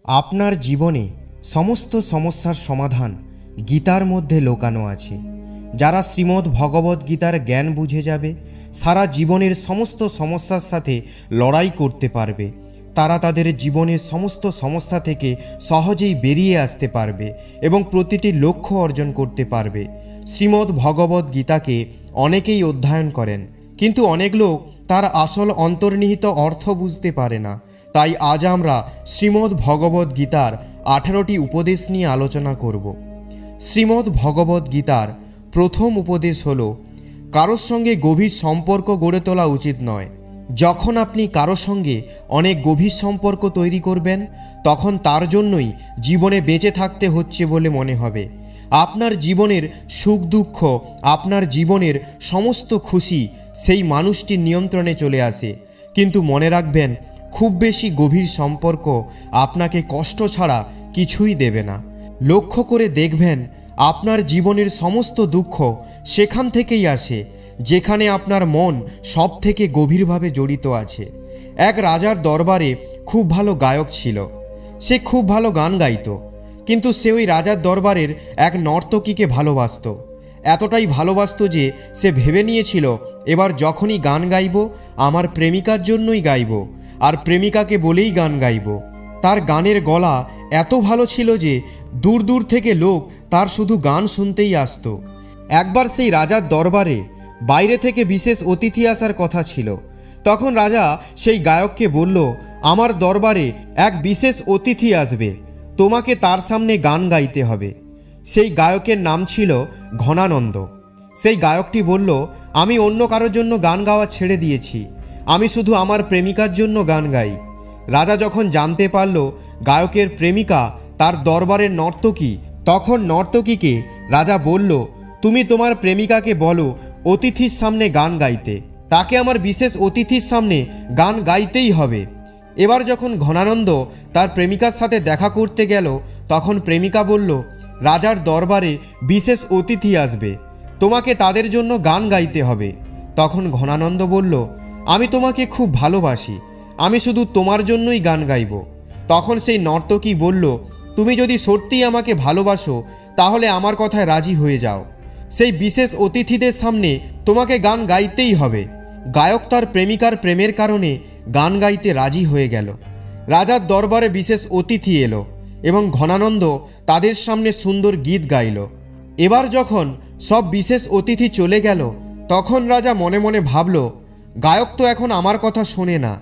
আপনার জীবনে সমস্ত সমস্যার সমাধান গীতার মধ্যে লুকানো আছে। যারা শ্রীমদ্ ভগবদ গীতার জ্ঞান বুঝে যাবে, সারা জীবনের সমস্ত সমস্যার সাথে লড়াই করতে পারবে। তারা তাদের জীবনের সমস্ত সমস্যা থেকে সহজেই বেরিয়ে আসতে পারবে এবং প্রতিটি লক্ষ্য অর্জন করতে পারবে। শ্রীমদ্ ভগবদ গীতাকে অনেকেই অধ্যয়ন করেন, কিন্তু অনেক লোক তার আসল অন্তর্নিহিত অর্থ বুঝতে পারে না। তাই আজ আমরা শ্রীমদ্ ভগবদ গীতার 18টি উপদেশ নিয়ে আলোচনা করব। শ্রীমদ্ ভগবদ গীতার প্রথম উপদেশ হল, কারোর সঙ্গে গভীর সম্পর্ক গড়ে তোলা উচিত নয়। যখন আপনি কারোর সঙ্গে অনেক গভীর সম্পর্ক তৈরি করবেন, তখন তার জন্যই জীবনে বেঁচে থাকতে হচ্ছে বলে মনে হবে। আপনার জীবনের সুখ দুঃখ, আপনার জীবনের সমস্ত খুশি সেই মানুষটির নিয়ন্ত্রণে চলে আসে। কিন্তু মনে রাখবেন, খুব বেশি গভীর সম্পর্ক আপনাকে কষ্ট ছাড়া কিছুই দেবে না। লক্ষ্য করে দেখবেন, আপনার জীবনের সমস্ত দুঃখ সেখান থেকেই আসে যেখানে আপনার মন সব থেকে গভীরভাবে জড়িত আছে। এক রাজার দরবারে খুব ভালো গায়ক ছিল। সে খুব ভালো গান গাইতো, কিন্তু সে ওই রাজার দরবারের এক নর্তকীকে ভালোবাসত। এতটাই ভালোবাসত যে সে ভেবে নিয়েছিল, এবার যখনই গান গাইব আমার প্রেমিকার জন্যই গাইব, আর প্রেমিকাকে বলেই গান গাইব। তার গানের গলা এত ভালো ছিল যে দূর দূর থেকে লোক তার শুধু গান শুনতেই আসতো। একবার সেই রাজার দরবারে বাইরে থেকে বিশেষ অতিথি আসার কথা ছিল। তখন রাজা সেই গায়ককে বলল, আমার দরবারে এক বিশেষ অতিথি আসবে, তোমাকে তার সামনে গান গাইতে হবে। সেই গায়কের নাম ছিল ঘনানন্দ। সেই গায়কটি বলল, আমি অন্য কারোর জন্য গান গাওয়া ছেড়ে দিয়েছি, আমি শুধু আমার প্রেমিকার জন্য গান গাই। রাজা যখন জানতে পারল গায়কের প্রেমিকা তার দরবারের নর্তকী, তখন নর্তকীকে রাজা বলল, তুমি তোমার প্রেমিকাকে বলো অতিথির সামনে গান গাইতে, তাকে আমার বিশেষ অতিথির সামনে গান গাইতেই হবে। এবার যখন ঘনানন্দ তার প্রেমিকার সাথে দেখা করতে গেল, তখন প্রেমিকা বলল, রাজার দরবারে বিশেষ অতিথি আসবে, তোমাকে তাদের জন্য গান গাইতে হবে। তখন ঘনানন্দ বলল, আমি তোমাকে খুব ভালোবাসি, আমি শুধু তোমার জন্যই গান গাইব। তখন সেই নর্তকী বলল, তুমি যদি সত্যিই আমাকে ভালোবাসো তাহলে আমার কথায় রাজি হয়ে যাও, সেই বিশেষ অতিথিদের সামনে তোমাকে গান গাইতেই হবে। গায়ক তার প্রেমিকার প্রেমের কারণে গান গাইতে রাজি হয়ে গেল। রাজার দরবারে বিশেষ অতিথি এলো এবং ঘনানন্দ তাদের সামনে সুন্দর গীত গাইল। এবার যখন সব বিশেষ অতিথি চলে গেল, তখন রাজা মনে মনে ভাবল, গায়ক তো এখন আমার কথা শোনে না,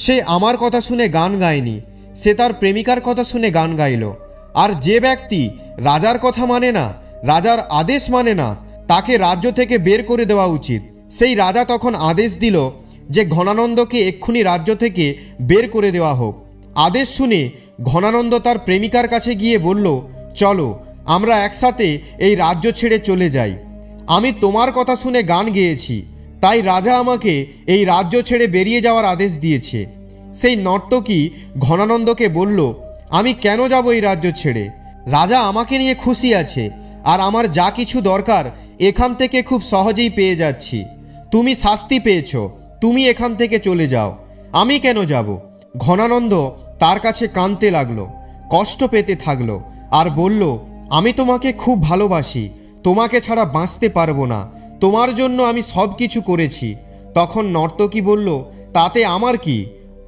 সে আমার কথা শুনে গান গায়নি, সে তার প্রেমিকার কথা শুনে গান গাইল। আর যে ব্যক্তি রাজার কথা মানে না, রাজার আদেশ মানে না, তাকে রাজ্য থেকে বের করে দেওয়া উচিত। সেই রাজা তখন আদেশ দিল যে ঘনানন্দকে এক্ষুনি রাজ্য থেকে বের করে দেওয়া হোক। আদেশ শুনে ঘনানন্দ তার প্রেমিকার কাছে গিয়ে বলল, চলো আমরা একসাথে এই রাজ্য ছেড়ে চলে যাই। আমি তোমার কথা শুনে গান গেয়েছি, তাই রাজা আমাকে এই রাজ্য ছেড়ে বেরিয়ে যাওয়ার আদেশ দিয়েছে। সেই নর্তকী ঘনানন্দকে বলল, আমি কেন যাব এই রাজ্য ছেড়ে? রাজা আমাকে নিয়ে খুশি আছে, আর আমার যা কিছু দরকার এখান থেকে খুব সহজেই পেয়ে যাচ্ছি। তুমি শাস্তি পেয়েছ, তুমি এখান থেকে চলে যাও, আমি কেন যাব? ঘনানন্দ তার কাছে কাঁদতে লাগলো, কষ্ট পেতে থাকলো আর বলল, আমি তোমাকে খুব ভালোবাসি, তোমাকে ছাড়া বাঁচতে পারবো না, তোমার জন্য আমি সব কিছু করেছি। তখন নর্তকী বলল, তাতে আমার কি?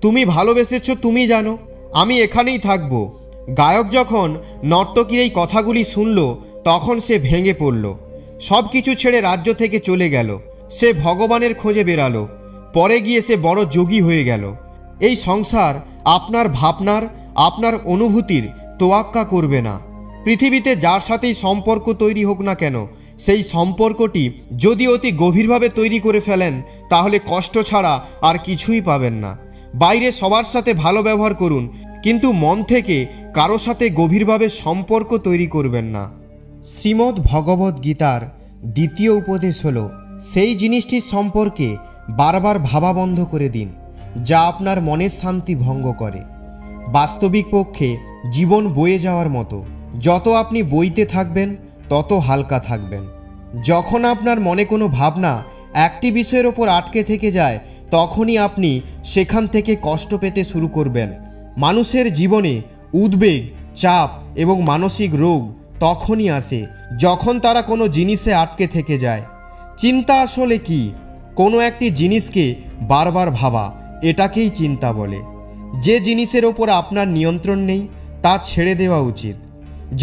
তুমি ভালোবেসেছ তুমি জানো, আমি এখানেই থাকবো। গায়ক যখন নর্তকীর এই কথাগুলি শুনল, তখন সে ভেঙে পড়ল, সব কিছু ছেড়ে রাজ্য থেকে চলে গেল। সে ভগবানের খোঁজে বেরালো, পরে গিয়ে সে বড় যোগী হয়ে গেল। এই সংসার আপনার ভাবনার, আপনার অনুভূতির তোয়াক্কা করবে না। পৃথিবীতে যার সাথেই সম্পর্ক তৈরি হোক না কেন, সেই সম্পর্কটি যদি অতি গভীরভাবে তৈরি করে ফেলেন, তাহলে কষ্ট ছাড়া আর কিছুই পাবেন না। বাইরে সবার সাথে ভালো ব্যবহার করুন, কিন্তু মন থেকে কারো সাথে গভীরভাবে সম্পর্ক তৈরি করবেন না। শ্রীমদ্ ভগবদ গীতার দ্বিতীয় উপদেশ হল, সেই জিনিসটির সম্পর্কে বারবার ভাবা বন্ধ করে দিন যা আপনার মনের শান্তি ভঙ্গ করে। বাস্তবিক পক্ষে জীবন বয়ে যাওয়ার মতো, যত আপনি বইতে থাকবেন তত হালকা থাকবেন। যখন আপনার মনে কোনো ভাবনা একটি বিষয়ের ওপর আটকে থেকে যায়, তখনই আপনি সেখান থেকে কষ্ট পেতে শুরু করবেন। মানুষের জীবনে উদ্বেগ, চাপ এবং মানসিক রোগ তখনই আসে যখন তারা কোনো জিনিসে আটকে থেকে যায়। চিন্তা আসলে কি? কোনো একটি জিনিসকে বারবার ভাবা, এটাকেই চিন্তা বলে। যে জিনিসের ওপর আপনার নিয়ন্ত্রণ নেই তা ছেড়ে দেওয়া উচিত।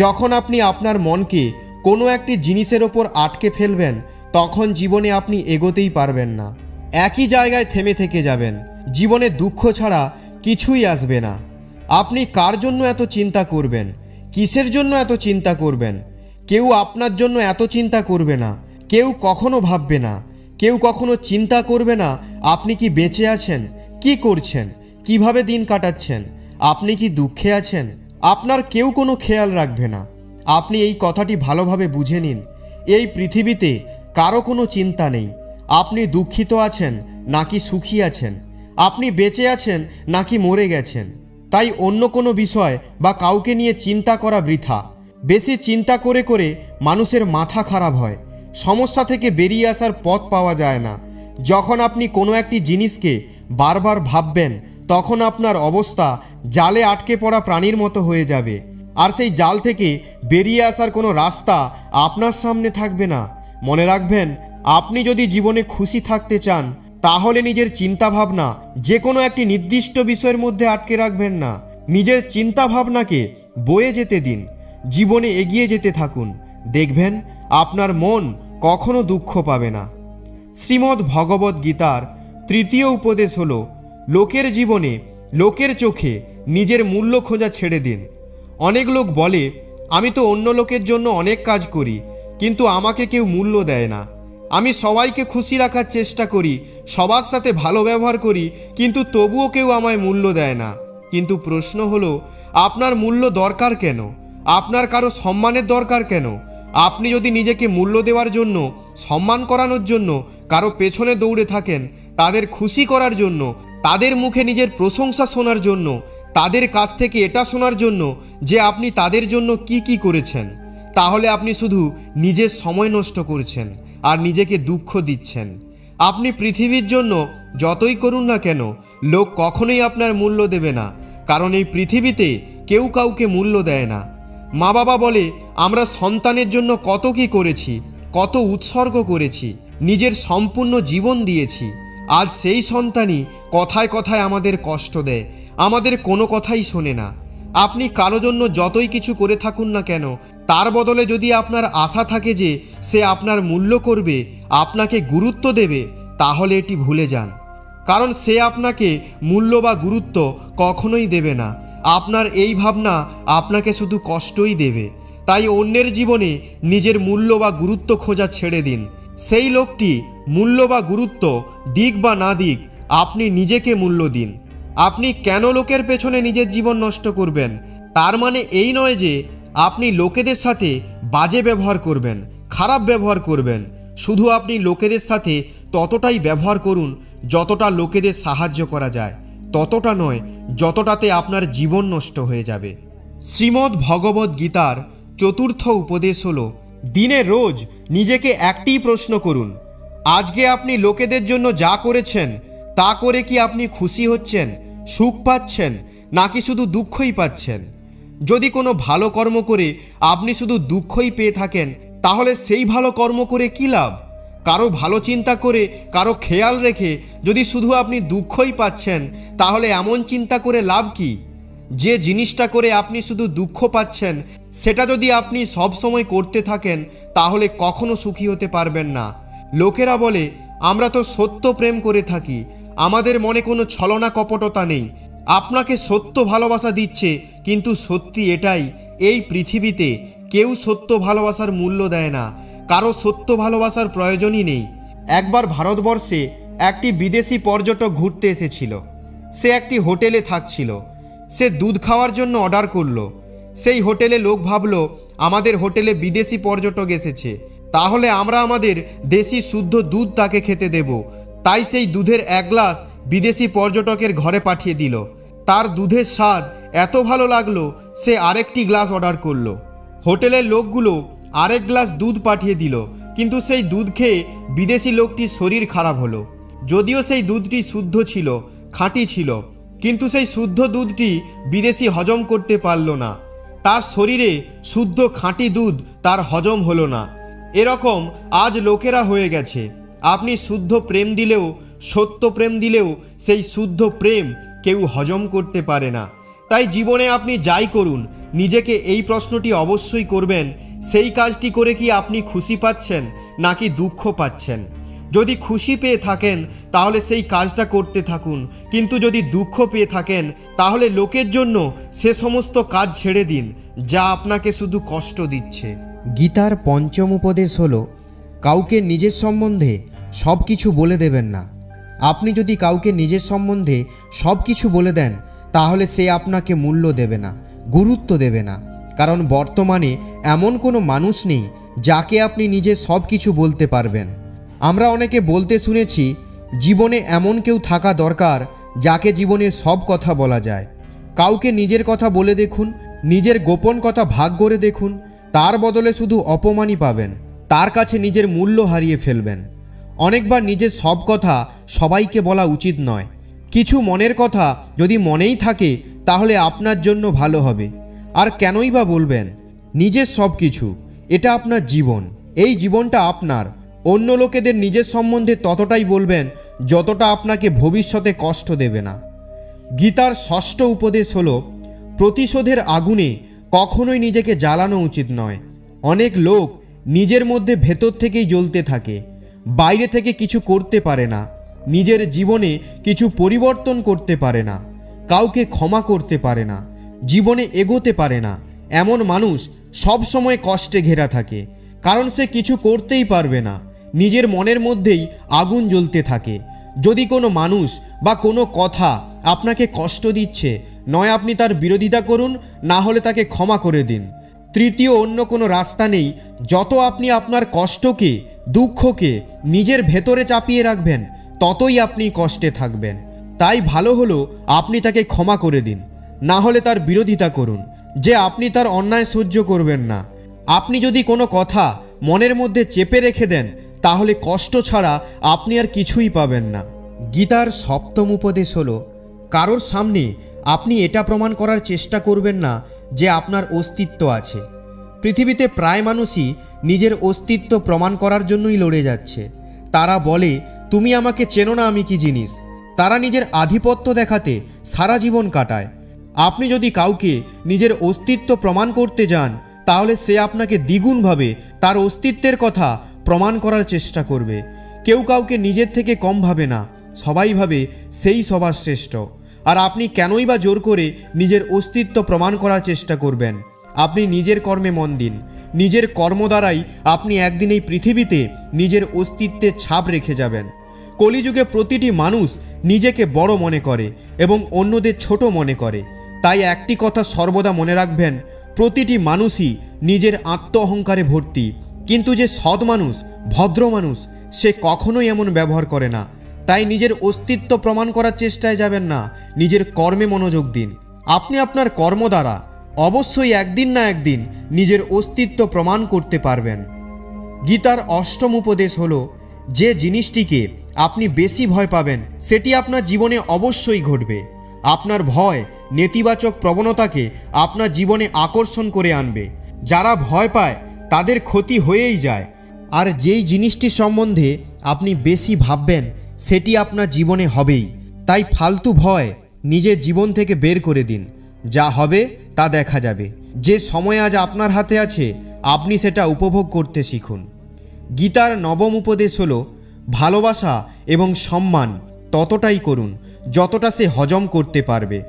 যখন আপনি আপনার মনকে কোনো একটি জিনিসের ওপর আটকে ফেলবেন তখন জীবনে আপনি এগোতেই পারবেন না, একই জায়গায় থেমে থেকে যাবেন। জীবনে দুঃখ ছাড়া কিছুই আসবে না। আপনি কার জন্য এত চিন্তা করবেন? কিসের জন্য এত চিন্তা করবেন? কেউ আপনার জন্য এত চিন্তা করবে না, কেউ কখনো ভাববে না, কেউ কখনো চিন্তা করবে না আপনি কি বেঁচে আছেন, কি করছেন, কিভাবে দিন কাটাচ্ছেন, আপনি কি দুঃখে আছেন। আপনার কেউ কোনো খেয়াল রাখবে না। আপনি এই কথাটি ভালোভাবে বুঝে নিন, এই পৃথিবীতে কারো কোনো চিন্তা নেই। আপনি দুঃখিত আছেন নাকি সুখী আছেন, আপনি বেঁচে আছেন নাকি মরে গেছেন। তাই অন্য কোনো বিষয় বা কাউকে নিয়ে চিন্তা করা বৃথা। বেশি চিন্তা করে করে মানুষের মাথা খারাপ হয়, সমস্যা থেকে বেরিয়ে আসার পথ পাওয়া যায় না। যখন আপনি কোনো একটি জিনিসকে বারবার ভাববেন তখন আপনার অবস্থা জালে আটকে পড়া প্রাণীর মতো হয়ে যাবে, আর সেই জাল থেকে বেরিয়ে আসার কোনো রাস্তা আপনার সামনে থাকবে না। মনে রাখবেন, আপনি যদি জীবনে খুশি থাকতে চান তাহলে নিজের চিন্তা ভাবনা যে কোনো একটি নির্দিষ্ট বিষয়ের মধ্যে আটকে রাখবেন না। নিজের চিন্তা ভাবনাকে বয়ে যেতে দিন, জীবনে এগিয়ে যেতে থাকুন। দেখবেন আপনার মন কখনো দুঃখ পাবে না। শ্রীমদ্ ভগবদ্ গীতার তৃতীয় উপদেশ হলো, লোকের জীবনে, লোকের চোখে নিজের মূল্য খোঁজা ছেড়ে দিন। অনেক লোক বলে, আমি তো অন্য লোকের জন্য অনেক কাজ করি কিন্তু আমাকে কেউ মূল্য দেয় না। আমি সবাইকে খুশি রাখার চেষ্টা করি, সবার সাথে ভালো ব্যবহার করি, কিন্তু তবুও কেউ আমায় মূল্য দেয় না। কিন্তু প্রশ্ন হলো, আপনার মূল্য দরকার কেন? আপনার কারো সম্মানের দরকার কেন? আপনি যদি নিজেকে মূল্য দেওয়ার জন্য, সম্মান করানোর জন্য কারো পেছনে দৌড়ে থাকেন, তাদের খুশি করার জন্য, তাদের মুখে নিজের প্রশংসা শোনার জন্য, তাদের কাছ থেকে এটা শোনার জন্য যে আপনি তাদের জন্য কি কি করেছেন, তাহলে আপনি শুধু নিজের সময় নষ্ট করছেন আর নিজেকে দুঃখ দিচ্ছেন। আপনি পৃথিবীর জন্য যতই করুন না কেন, লোক কখনোই আপনার মূল্য দেবে না, কারণ এই পৃথিবীতে কেউ কাউকে মূল্য দেয় না। মা বাবা বলে, আমরা সন্তানের জন্য কত কি করেছি, কত উৎসর্গ করেছি, নিজের সম্পূর্ণ জীবন দিয়েছি। আজ সেই সন্তানই কথায় কথায় আমাদের কষ্ট দেয়, আমাদের কোনো কথাই শোনে না। আপনি কারো জন্য যতই কিছু করে থাকুন না কেন, তার বদলে যদি আপনার আশা থাকে যে সে আপনার মূল্য করবে, আপনাকে গুরুত্ব দেবে, তাহলে এটি ভুলে যান। কারণ সে আপনাকে মূল্য বা গুরুত্ব কখনোই দেবে না। আপনার এই ভাবনা আপনাকে শুধু কষ্টই দেবে। তাই অন্যের জীবনে নিজের মূল্য বা গুরুত্ব খোঁজা ছেড়ে দিন। সেই লোকটি মূল্য বা গুরুত্ব দিক বা না দিক, আপনি নিজেকে মূল্য দিন। আপনি কেন লোকের পেছনে নিজের জীবন নষ্ট করবেন? তার মানে এই নয় যে আপনি লোকেদের সাথে বাজে ব্যবহার করবেন, খারাপ ব্যবহার করবেন। শুধু আপনি লোকেদের সাথে ততটাই ব্যবহার করুন যতটা লোকেদের সাহায্য করা যায়, ততটা নয় যতটাতে আপনার জীবন নষ্ট হয়ে যাবে। শ্রীমদ্ ভগবদ্ গীতার চতুর্থ উপদেশ হলো, দিনে রোজ নিজেকে একটি প্রশ্ন করুন, আজকে আপনি লোকেদের জন্য যা করেছেন তা করে কি আপনি খুশি হচ্ছেন, সুখ পাচ্ছেন, নাকি শুধু দুঃখই পাচ্ছেন? যদি কোনো ভালো কর্ম করে আপনি শুধু দুঃখই পেয়ে থাকেন, তাহলে সেই ভালো কর্ম করে কী লাভ? কারো ভালো চিন্তা করে, কারো খেয়াল রেখে যদি শুধু আপনি দুঃখই পাচ্ছেন, তাহলে এমন চিন্তা করে লাভ কি? যে জিনিসটা করে আপনি শুধু দুঃখ পাচ্ছেন, সেটা যদি আপনি সব সময় করতে থাকেন, তাহলে কখনো সুখী হতে পারবেন না। লোকেরা বলে, আমরা তো সত্য প্রেম করে থাকি, আমাদের মনে কোনো ছলনা কপটতা নেই। আপনাকে সত্য ভালোবাসা দিচ্ছে, কিন্তু সত্যি এটাই, এই পৃথিবীতে কেউ সত্য ভালোবাসার মূল্য দেয় না, কারো সত্য ভালোবাসার প্রয়োজনই নেই। একবার ভারতবর্ষে একটি বিদেশি পর্যটক ঘুরতে এসেছিল। সে একটি হোটেলে থাকছিল। সে দুধ খাওয়ার জন্য অর্ডার করলো। সেই হোটেলে লোক ভাবল, আমাদের হোটেলে বিদেশি পর্যটক এসেছে, তাহলে আমরা আমাদের দেশি শুদ্ধ দুধ তাকে খেতে দেব। তাই সেই দুধের এক গ্লাস বিদেশি পর্যটকের ঘরে পাঠিয়ে দিল। তার দুধের স্বাদ এত ভালো লাগলো, সে আরেকটি গ্লাস অর্ডার করলো। হোটেলের লোকগুলো আরেক গ্লাস দুধ পাঠিয়ে দিল, কিন্তু সেই দুধ খেয়ে বিদেশি লোকটির শরীর খারাপ হলো। যদিও সেই দুধটি শুদ্ধ ছিল, খাঁটি ছিল, কিন্তু সেই শুদ্ধ দুধটি বিদেশি হজম করতে পারল না। তার শরীরে শুদ্ধ খাঁটি দুধ তার হজম হলো না। এরকম আজ লোকেরা হয়ে গেছে। আপনি শুদ্ধ প্রেম দিলেও, সত্য প্রেম দিলেও সেই শুদ্ধ প্রেম কেউ হজম করতে পারে না। তাই জীবনে আপনি যাই করুন, নিজেকে এই প্রশ্নটি অবশ্যই করবেন, সেই কাজটি করে কি আপনি খুশি পাচ্ছেন নাকি দুঃখ পাচ্ছেন। যদি খুশি পেয়ে থাকেন তাহলে সেই কাজটা করতে থাকুন, কিন্তু যদি দুঃখ পেয়ে থাকেন তাহলে লোকের জন্য সে সমস্ত কাজ ছেড়ে দিন যা আপনাকে শুধু কষ্ট দিচ্ছে। গীতার পঞ্চম উপদেশ হলো, কাউকে নিজের সম্বন্ধে সব কিছু বলে দেবেন না। আপনি যদি কাউকে নিজের সম্বন্ধে সব কিছু বলে দেন তাহলে সে আপনাকে মূল্য দেবে না, গুরুত্ব দেবে না। কারণ বর্তমানে এমন কোনো মানুষ নেই যাকে আপনি নিজে সব কিছু বলতে পারবেন। আমরা অনেকে বলতে শুনেছি, জীবনে এমন কেউ থাকা দরকার যাকে জীবনের সব কথা বলা যায়। কাউকে নিজের কথা বলে দেখুন, নিজের গোপন কথা ভাগ করে দেখুন, তার বদলে শুধু অপমানই পাবেন। তার কাছে নিজের মূল্য হারিয়ে ফেলবেন। অনেকবার নিজের সব কথা সবাইকে বলা উচিত নয়। কিছু মনের কথা যদি মনেই থাকে তাহলে আপনার জন্য ভালো হবে। আর কেনই বা বলবেন? নিজের সব কিছু, এটা আপনার জীবন, এই জীবনটা আপনার। অন্য লোকেদের নিজের সম্বন্ধে ততটাই বলবেন যতটা আপনাকে ভবিষ্যতে কষ্ট দেবে না। গীতার ষষ্ঠ উপদেশ হলো, প্রতিশোধের আগুনে কখনোই নিজেকে জ্বালানো উচিত নয়। অনেক লোক নিজের মধ্যে ভেতর থেকেই জ্বলতে থাকে, বাইরে থেকে কিছু করতে পারে না, নিজের জীবনে কিছু পরিবর্তন করতে পারে না, কাউকে ক্ষমা করতে পারে না, জীবনে এগোতে পারে না। এমন মানুষ সব সময় কষ্টে ঘেরা থাকে, কারণ সে কিছু করতেই পারবে না। নিজের মনের মধ্যেই আগুন জ্বলতে থাকে। যদি কোনো মানুষ বা কোনো কথা আপনাকে কষ্ট দিচ্ছে, নয় আপনি তার বিরোধিতা করুন, না হলে তাকে ক্ষমা করে দিন। তৃতীয় অন্য কোনো রাস্তা নেই। যত আপনি আপনার কষ্টকে, দুঃখকে নিজের ভেতরে চাপিয়ে রাখবেন, ততই আপনি কষ্টে থাকবেন। তাই ভালো হলো আপনি তাকে ক্ষমা করে দিন, না হলে তার বিরোধিতা করুন, যে আপনি তার অন্যায় সহ্য করবেন না। আপনি যদি কোনো কথা মনের মধ্যে চেপে রেখে দেন তাহলে কষ্ট ছাড়া আপনি আর কিছুই পাবেন না। গীতার সপ্তম উপদেশ হলো, কারোর সামনে আপনি এটা প্রমাণ করার চেষ্টা করবেন না যে আপনার অস্তিত্ব আছে। পৃথিবীতে প্রায় মানুষই নিজের অস্তিত্ব প্রমাণ করার জন্যই লড়ে যাচ্ছে। তারা বলে, তুমি আমাকে চেনো না, আমি কি জিনিস। তারা নিজের আধিপত্য দেখাতে সারা জীবন কাটায়। আপনি যদি কাউকে নিজের অস্তিত্ব প্রমাণ করতে যান তাহলে সে আপনাকে দ্বিগুণভাবে তার অস্তিত্বের কথা প্রমাণ করার চেষ্টা করবে। কেউ কাউকে নিজের থেকে কম ভাবে না, সবাই ভাবে সেই সবার শ্রেষ্ঠ। আর আপনি কেনই বা জোর করে নিজের অস্তিত্ব প্রমাণ করার চেষ্টা করবেন? আপনি নিজের কর্মে মন দিন। নিজের কর্ম দ্বারাই আপনি একদিন এই পৃথিবীতে নিজের অস্তিত্বের ছাপ রেখে যাবেন। কলিযুগে প্রতিটি মানুষ নিজেকে বড় মনে করে এবং অন্যদের ছোট মনে করে। তাই একটি কথা সর্বদা মনে রাখবেন, প্রতিটি মানুষই নিজের আত্ম অহংকারে ভর্তি, কিন্তু যে সৎ মানুষ, ভদ্র মানুষ, সে কখনোই এমন ব্যবহার করে না। তাই নিজের অস্তিত্ব প্রমাণ করার চেষ্টায় যাবেন না, নিজের কর্মে মনোযোগ দিন। আপনি আপনার কর্ম দ্বারা অবশ্যই একদিন না একদিন নিজের অস্তিত্ব প্রমাণ করতে পারবেন। গীতার অষ্টম উপদেশ হলো, যে জিনিসটিকে আপনি বেশি ভয় পাবেন সেটি আপনার জীবনে অবশ্যই ঘটবে। আপনার ভয় নেতিবাচক প্রবণতাকে আপনার জীবনে আকর্ষণ করে আনবে। যারা ভয় পায় তাদের ক্ষতি হয়েই যায়। আর যেই জিনিসটি সম্বন্ধে আপনি বেশি ভাববেন সেটি আপনার জীবনে হবেই। তাই ফালতু ভয় নিজের জীবন থেকে বের করে দিন। যা হবে তা দেখা যাবে। যে সময় আজ আপনার হাতে আছে আপনি সেটা উপভোগ করতে শিখুন। গীতার নবম উপদেশ হলো, ভালোবাসা এবং সম্মান ততটাই করুন যতটা সে হজম করতে পারবে।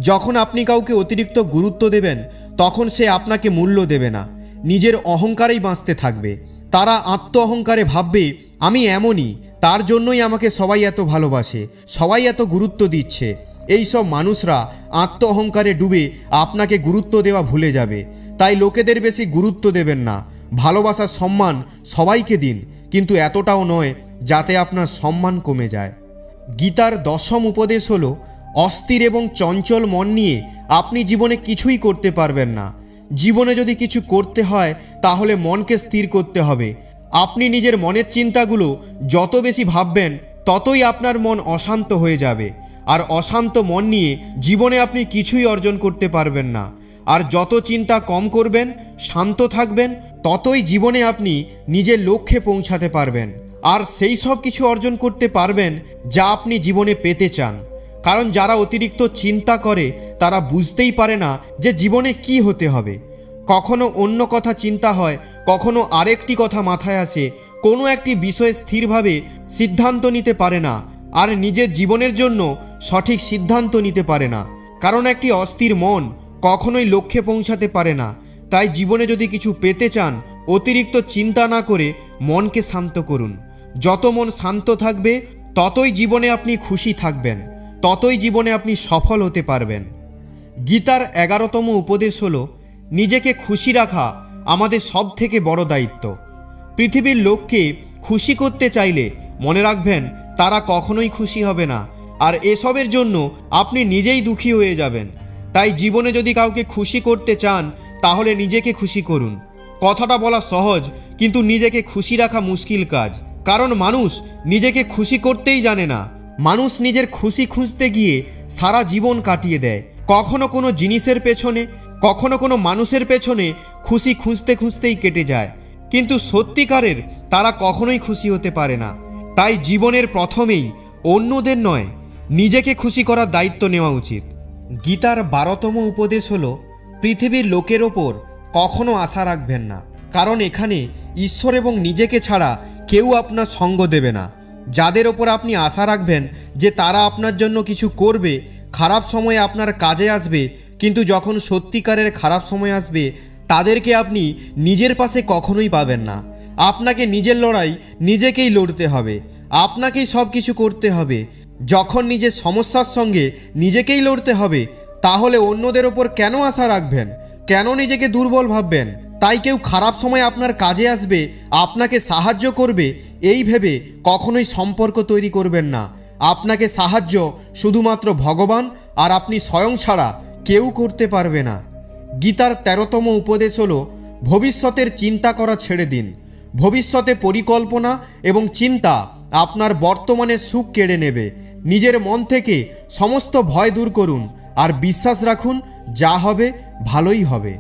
যখন আপনি কাউকে অতিরিক্ত গুরুত্ব দেবেন তখন সে আপনাকে মূল্য দেবে না, নিজের অহংকারেই বাঁচতে থাকবে। তারা আত্ম অহংকারে ভাববে, আমি এমনই, তার জন্যই আমাকে সবাই এত ভালোবাসে, সবাই এত গুরুত্ব দিচ্ছে। এই সব মানুষরা আত্ম অহংকারে ডুবে আপনাকে গুরুত্ব দেওয়া ভুলে যাবে। তাই লোকেদের বেশি গুরুত্ব দেবেন না। ভালোবাসা, সম্মান সবাইকে দিন, কিন্তু এতটাও নয় যাতে আপনার সম্মান কমে যায়। গীতার দশম উপদেশ হলো, অস্থির এবং চঞ্চল মন নিয়ে আপনি জীবনে কিছুই করতে পারবেন না। জীবনে যদি কিছু করতে হয় তাহলে মনকে স্থির করতে হবে। আপনি নিজের মনের চিন্তাগুলো যত বেশি ভাববেন ততই আপনার মন অশান্ত হয়ে যাবে। আর অশান্ত মন নিয়ে জীবনে আপনি কিছুই অর্জন করতে পারবেন না। আর যত চিন্তা কম করবেন, শান্ত থাকবেন, ততই জীবনে আপনি নিজের লক্ষ্যে পৌঁছাতে পারবেন আর সেই সব কিছু অর্জন করতে পারবেন যা আপনি জীবনে পেতে চান। কারণ যারা অতিরিক্ত চিন্তা করে তারা বুঝতেই পারে না যে জীবনে কি হতে হবে। কখনো অন্য কথা চিন্তা হয়, কখনো আরেকটি কথা মাথায় আসে, কোনো একটি বিষয়ে স্থিরভাবে সিদ্ধান্ত নিতে পারে না আর নিজের জীবনের জন্য সঠিক সিদ্ধান্ত নিতে পারে না। কারণ একটি অস্থির মন কখনোই লক্ষ্যে পৌঁছাতে পারে না। তাই জীবনে যদি কিছু পেতে চান, অতিরিক্ত চিন্তা না করে মনকে শান্ত করুন। যত মন শান্ত থাকবে ততই জীবনে আপনি খুশি থাকবেন, ততই জীবনে আপনি সফল হতে পারবেন। গীতার 11তম উপদেশ হলো, নিজেকে খুশি রাখা আমাদের সব থেকে বড় দায়িত্ব। পৃথিবীর লোককে খুশি করতে চাইলে মনে রাখবেন তারা কখনোই খুশি হবে না, আর এসবের জন্য আপনি নিজেই দুঃখী হয়ে যাবেন। তাই জীবনে যদি কাউকে খুশি করতে চান তাহলে নিজেকে খুশি করুন। কথাটা বলা সহজ, কিন্তু নিজেকে খুশি রাখা মুশকিল কাজ। কারণ মানুষ নিজেকে খুশি করতেই জানে না। মানুষ নিজের খুশি খুঁজতে গিয়ে সারা জীবন কাটিয়ে দেয়, কখনো কোনো জিনিসের পেছনে, কখনো কোনো মানুষের পেছনে খুশি খুঁজতে খুঁজতেই কেটে যায়। কিন্তু সত্যিকারের তারা কখনোই খুশি হতে পারে না। তাই জীবনের প্রথমেই অন্যদের নয়, নিজেকে খুশি করার দায়িত্ব নেওয়া উচিত। গীতার 12তম উপদেশ হলো, পৃথিবীর লোকের ওপর কখনো আশা রাখবেন না। কারণ এখানে ঈশ্বর এবং নিজেকে ছাড়া কেউ আপনার সঙ্গ দেবে না। যাদের ওপর আপনি আশা রাখবেন যে তারা আপনার জন্য কিছু করবে, খারাপ সময়ে আপনার কাজে আসবে, কিন্তু যখন সত্যিকারের খারাপ সময় আসবে তাদেরকে আপনি নিজের পাশে কখনোই পাবেন না। আপনাকে নিজের লড়াই নিজেকেই লড়তে হবে, আপনাকেই সব কিছু করতে হবে। যখন নিজের সমস্যার সঙ্গে নিজেকেই লড়তে হবে, তাহলে অন্যদের ওপর কেন আশা রাখবেন, কেন নিজেকে দুর্বল ভাববেন? তাই কেউ খারাপ সময় আপনার কাজে আসবে, আপনাকে সাহায্য করবে, এই ভেবে কখনোই সম্পর্ক তৈরি করবেন না। আপনাকে সাহায্য শুধুমাত্র ভগবান আর আপনি স্বয়ং ছাড়া কেউ করতে পারবে না। গীতার 13তম উপদেশ হলো, ভবিষ্যতের চিন্তা করা ছেড়ে দিন। ভবিষ্যতে পরিকল্পনা এবং চিন্তা আপনার বর্তমানের সুখ কেড়ে নেবে। নিজের মন থেকে সমস্ত ভয় দূর করুন আর বিশ্বাস রাখুন যা হবে ভালোই হবে।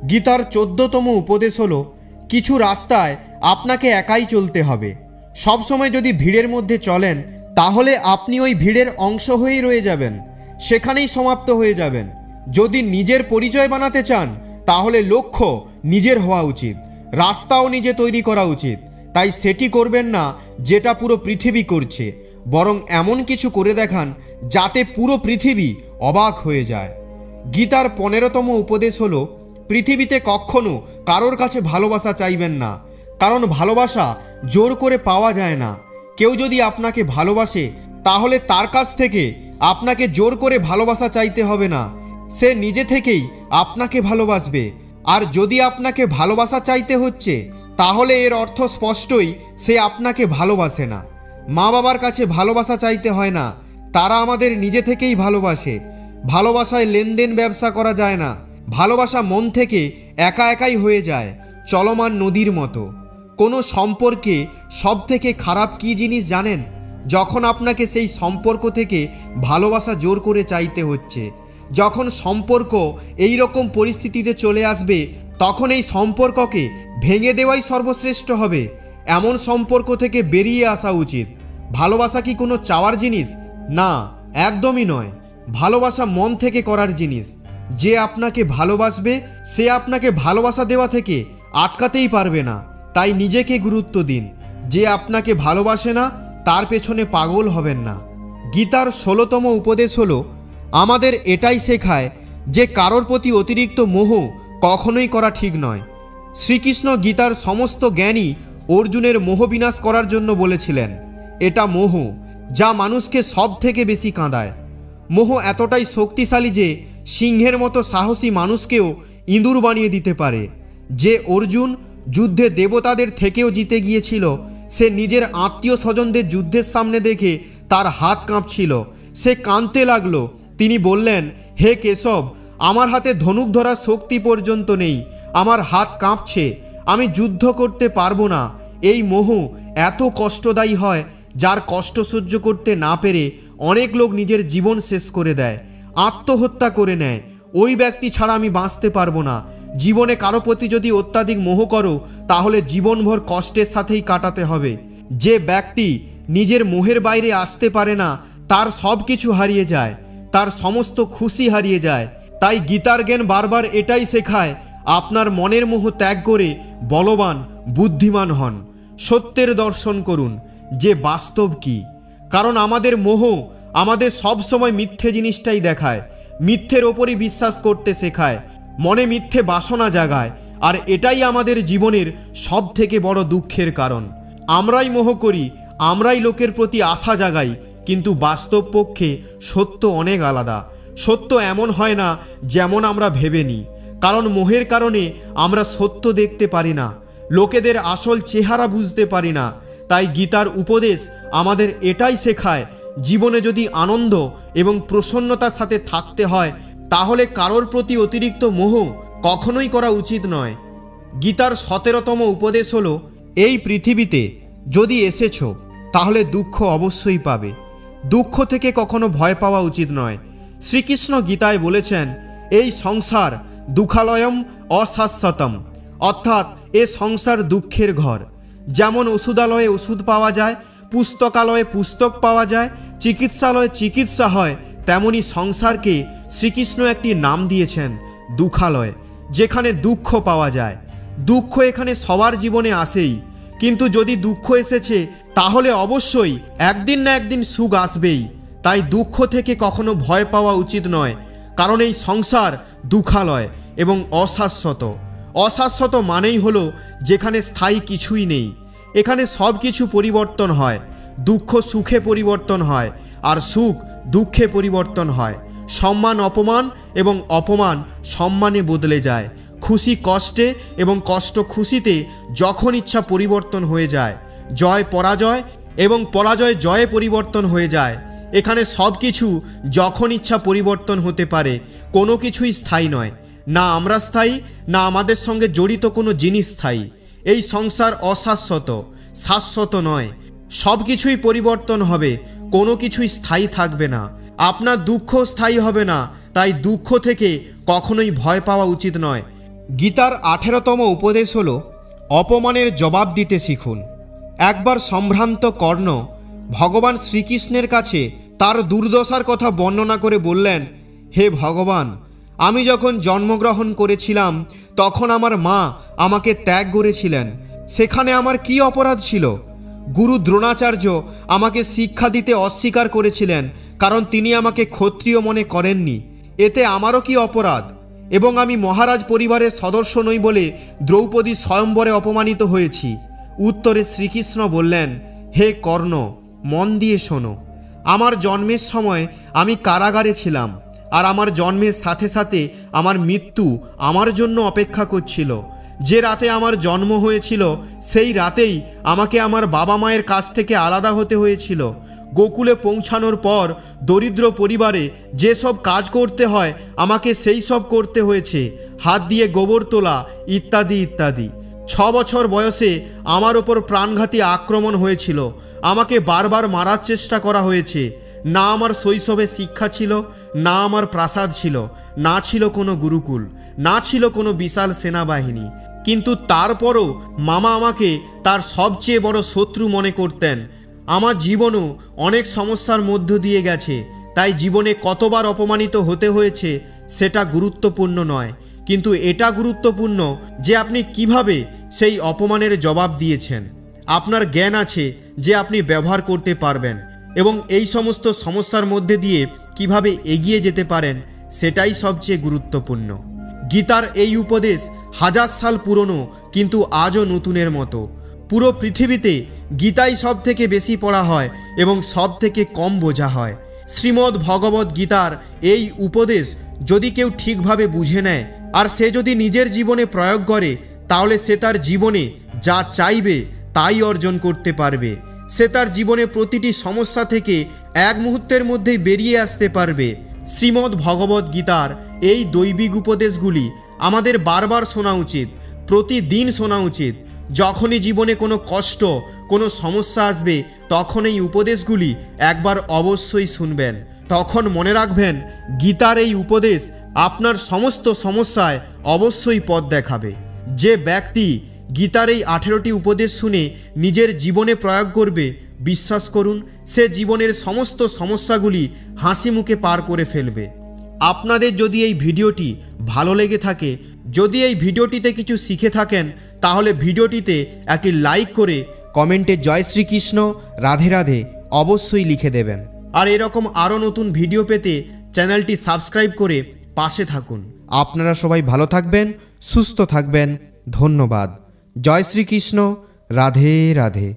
গীতার 14তম উপদেশ হলো, কিছু রাস্তায় আপনাকে একাই চলতে হবে। সবসময় যদি ভিড়ের মধ্যে চলেন তাহলে আপনি ওই ভিড়ের অংশ হয়েই রয়ে যাবেন, সেখানেই সমাপ্ত হয়ে যাবেন। যদি নিজের পরিচয় বানাতে চান তাহলে লক্ষ্য নিজের হওয়া উচিত, রাস্তাও নিজে তৈরি করা উচিত। তাই সেটি করবেন না যেটা পুরো পৃথিবী করছে, বরং এমন কিছু করে দেখান যাতে পুরো পৃথিবী অবাক হয়ে যায়। গীতার 15তম উপদেশ হলো, পৃথিবীতে কখনো কারোর কাছে ভালোবাসা চাইবেন না, কারণ ভালোবাসা জোর করে পাওয়া যায় না। কেউ যদি আপনাকে ভালোবাসে তাহলে তার কাছ থেকে আপনাকে জোর করে ভালোবাসা চাইতে হবে না, সে নিজে থেকেই আপনাকে ভালোবাসবে। আর যদি আপনাকে ভালোবাসা চাইতে হচ্ছে তাহলে এর অর্থ স্পষ্টই, সে আপনাকে ভালোবাসে না। মা বাবার কাছে ভালোবাসা চাইতে হয় না, তারা আমাদের নিজে থেকেই ভালোবাসে। ভালোবাসায় লেনদেন ব্যবসা করা যায় না, ভালোবাসা মন থেকে একা একাই হয়ে যায়, চলমান নদীর মতো। কোনো সম্পর্কে সব থেকে খারাপ কী জিনিস জানেন? যখন আপনাকে সেই সম্পর্ক থেকে ভালোবাসা জোর করে চাইতে হচ্ছে। যখন সম্পর্ক এই রকম পরিস্থিতিতে চলে আসবে তখন এই সম্পর্ককে ভেঙে দেওয়াই সর্বশ্রেষ্ঠ হবে। এমন সম্পর্ক থেকে বেরিয়ে আসা উচিত। ভালোবাসা কি কোনো চাওয়ার জিনিস? না, একদমই নয়। ভালোবাসা মন থেকে করার জিনিস। যে আপনাকে ভালোবাসবে সে আপনাকে ভালোবাসা দেওয়া থেকে আটকাতেই পারবে না। তাই নিজেকে গুরুত্ব দিন। যে আপনাকে ভালোবাসে না তার পেছনে পাগল হবেন না। গীতার 16তম উপদেশ হলো, আমাদের এটাই শেখায় যে কারোর প্রতি অতিরিক্ত মোহ কখনোই করা ঠিক নয়। শ্রীকৃষ্ণ গীতার সমস্ত জ্ঞানই অর্জুনের মোহ বিনাশ করার জন্য বলেছিলেন। এটা মোহ যা মানুষকে সব থেকে বেশি কাঁদায়। মোহ এতটাই শক্তিশালী যে সিংহের মতো সাহসী মানুষকেও ইঁদুর বানিয়ে দিতে পারে। যে অর্জুন যুদ্ধে দেবতাদের থেকেও জিতে গিয়েছিল, সে নিজের আত্মীয় স্বজনদের যুদ্ধের সামনে দেখে তার হাত কাঁপছিল। সে কাঁদতে লাগলো। তিনি বললেন, হে কেশব, আমার হাতে ধনুক ধরার শক্তি পর্যন্ত নেই, আমার হাত কাঁপছে, আমি যুদ্ধ করতে পারবো না। এই মোহ এত কষ্টদায়ী হয়, যার কষ্ট সহ্য করতে না পেরে অনেক লোক নিজের জীবন শেষ করে দেয়, আত্মহত্যা করে নেয়। ওই ব্যক্তি ছাড়া আমি বাঁচতে পারবো না। জীবনে কারো প্রতি যদি অত্যাধিক মোহ করো তাহলে জীবনভর কষ্টের সাথেই কাটাতে হবে। যে ব্যক্তি নিজের মোহের বাইরে আসতে পারে না তার সব কিছু হারিয়ে যায়, তার সমস্ত খুশি হারিয়ে যায়। তাই গীতার জ্ঞান বারবার এটাই শেখায়, আপনার মনের মোহ ত্যাগ করে বলবান বুদ্ধিমান হন, সত্যের দর্শন করুন যে বাস্তব কি। কারণ আমাদের মোহ আমাদের সব সময় মিথ্যে জিনিসটাই দেখায়, মিথ্যের ওপরই বিশ্বাস করতে শেখায়, মনে মিথ্যে বাসনা জাগায়। আর এটাই আমাদের জীবনের সব থেকে বড় দুঃখের কারণ। আমরাই মোহ করি, আমরাই লোকের প্রতি আশা জাগাই, কিন্তু বাস্তব পক্ষে সত্য অনেক আলাদা। সত্য এমন হয় না যেমন আমরা ভেবে নিই। কারণ মোহের কারণে আমরা সত্য দেখতে পারি না, লোকেদের আসল চেহারা বুঝতে পারি না। তাই গীতার উপদেশ আমাদের এটাই শেখায়, জীবনে যদি আনন্দ এবং প্রসন্নতার সাথে থাকতে হয় তাহলে কারোর প্রতি অতিরিক্ত মোহ কখনোই করা উচিত নয়। গীতার 17তম উপদেশ হলো, এই পৃথিবীতে যদি এসেছো তাহলে দুঃখ অবশ্যই পাবে। দুঃখ থেকে কখনো ভয় পাওয়া উচিত নয়। শ্রীকৃষ্ণ গীতায় বলেছেন, এই সংসার দুঃখালয়ম অশাশ্বতম, অর্থাৎ এ সংসার দুঃখের ঘর। যেমন ওষুধালয়ে ওষুধ পাওয়া যায়, পুস্তকালয়ে পুস্তক পাওয়া যায়, চিকিৎসালয়ে চিকিৎসা হয়, তেমনি সংসারকে শ্রীকৃষ্ণ একটি নাম দিয়েছেন দুঃখালয়, যেখানে দুঃখ পাওয়া যায়। দুঃখ এখানে সবার জীবনে আসেই, কিন্তু যদি দুঃখ এসেছে তাহলে অবশ্যই একদিন না একদিন সুখ আসবেই। তাই দুঃখ থেকে কখনো ভয় পাওয়া উচিত নয়, কারণ এই সংসার দুঃখালয় এবং অশাশ্বত। অশাশ্বত মানেই হলো যেখানে স্থায়ী কিছুই নেই। এখানে সব কিছু পরিবর্তন হয়, দুঃখ সুখে পরিবর্তন হয়, আর সুখ দুঃখে পরিবর্তন হয়। সম্মান অপমান এবং অপমান সম্মানে বদলে যায়, খুশি কষ্টে এবং কষ্ট খুশিতে যখন ইচ্ছা পরিবর্তন হয়ে যায়। জয় পরাজয় এবং পরাজয় জয়ে পরিবর্তন হয়ে যায়। এখানে সব কিছু যখন ইচ্ছা পরিবর্তন হতে পারে, কোনো কিছুই স্থায়ী নয়। না আমরা স্থায়ী, না আমাদের সঙ্গে জড়িত কোনো জিনিস স্থায়ী। এই সংসার অশাশ্বত, শাশ্বত নয়। সব কিছুই পরিবর্তন হবে, কোনো কিছুই স্থায়ী থাকবে না। আপনার দুঃখ স্থায়ী হবে না, তাই দুঃখ থেকে কখনোই ভয় পাওয়া উচিত নয়। গীতার 18তম উপদেশ হলো, অপমানের জবাব দিতে শিখুন। একবার সম্ভ্রান্ত কর্ণ ভগবান শ্রীকৃষ্ণের কাছে তার দুর্দশার কথা বর্ণনা করে বললেন, হে ভগবান, আমি যখন জন্মগ্রহণ করেছিলাম তখন আমার মা আমাকে ত্যাগ করেছিলেন। সেখানে আমার কি অপরাধ ছিল? গুরু দ্রোণাচার্য আমাকে শিক্ষা দিতে অস্বীকার করেছিলেন, কারণ তিনি আমাকে ক্ষত্রিয় মনে করেননি। এতে আমারও কি অপরাধ? এবং আমি মহারাজ পরিবারের সদস্য নই বলে দ্রৌপদী স্বয়ম্বরে অপমানিত হয়েছি। উত্তরে শ্রীকৃষ্ণ বললেন, হে কর্ণ, মন দিয়ে শোনো। আমার জন্মের সময় আমি কারাগারে ছিলাম, আর আমার জন্মের সাথে সাথে আমার মৃত্যু আমার জন্য অপেক্ষা করছিল। যে রাতে আমার জন্ম হয়েছিল সেই রাতেই আমাকে আমার বাবা মায়ের কাছ থেকে আলাদা হতে হয়েছিল। গোকুলে পৌঁছানোর পর দরিদ্র পরিবারে যেসব কাজ করতে হয় আমাকে সেই সব করতে হয়েছে, হাত দিয়ে গোবর তোলা ইত্যাদি ইত্যাদি। 6 বছর বয়সে আমার ওপর প্রাণঘাতী আক্রমণ হয়েছিল, আমাকে বারবার মারার চেষ্টা করা হয়েছে। না আমার শৈশবে শিক্ষা ছিল, না আমার প্রাসাদ ছিল, না ছিল কোনো গুরুকুল, না ছিল কোনো বিশাল সেনাবাহিনী। কিন্তু তারপরও মামা আমাকে তার সবচেয়ে বড় শত্রু মনে করতেন। আমার জীবনও অনেক সমস্যার মধ্য দিয়ে গেছে, তাই জীবনে কতবার অপমানিত হতে হয়েছে সেটা গুরুত্বপূর্ণ নয়, কিন্তু এটা গুরুত্বপূর্ণ যে আপনি কিভাবে সেই অপমানের জবাব দিয়েছেন। আপনার জ্ঞান আছে যে আপনি ব্যবহার করতে পারবেন, এবং এই সমস্ত সমস্যার মধ্যে দিয়ে কিভাবে এগিয়ে যেতে পারেন সেটাই সবচেয়ে গুরুত্বপূর্ণ। গীতার এই উপদেশ 1000 সাল পুরনো, কিন্তু আজও নতুনের মতো। পুরো পৃথিবীতে গীতাই সব থেকে বেশি পড়া হয় এবং সব থেকে কম বোঝা হয়। শ্রীমদ্ ভগবদ্ গীতার এই উপদেশ যদি কেউ ঠিকভাবে বুঝে নেয় আর সে যদি নিজের জীবনে প্রয়োগ করে, তাহলে সে তার জীবনে যা চাইবে তাই অর্জন করতে পারবে। সে তার জীবনে প্রতিটি সমস্যা থেকে এক মুহূর্তের মধ্যেই বেরিয়ে আসতে পারবে। শ্রীমদ্ ভগবদ্ গীতার এই দৈবিক উপদেশগুলি আমাদের বারবার শোনা উচিত, প্রতিদিন শোনা উচিত। যখনই জীবনে কোনো কষ্ট, কোনো সমস্যা আসবে তখন এই উপদেশগুলি একবার অবশ্যই শুনবেন। তখন মনে রাখবেন গীতার এই উপদেশ আপনার সমস্ত সমস্যায় অবশ্যই পথ দেখাবে। যে ব্যক্তি গীতার এই 18টি উপদেশ শুনে নিজের জীবনে প্রয়োগ করবে, বিশ্বাস করুন সে জীবনের সমস্ত সমস্যাগুলি হাসি মুখে পার করে ফেলবে। আপনাদের যদি এই ভিডিওটি ভালো লেগে থাকে, যদি এই ভিডিওটিতে কিছু শিখে থাকেন, তাহলে ভিডিওটিতে একটি লাইক করে কমেন্টে জয় শ্রীকৃষ্ণ রাধে রাধে অবশ্যই লিখে দেবেন। আর এরকম আরও নতুন ভিডিও পেতে চ্যানেলটি সাবস্ক্রাইব করে পাশে থাকুন। আপনারা সবাই ভালো থাকবেন, সুস্থ থাকবেন। ধন্যবাদ। জয় শ্রীকৃষ্ণ রাধে রাধে।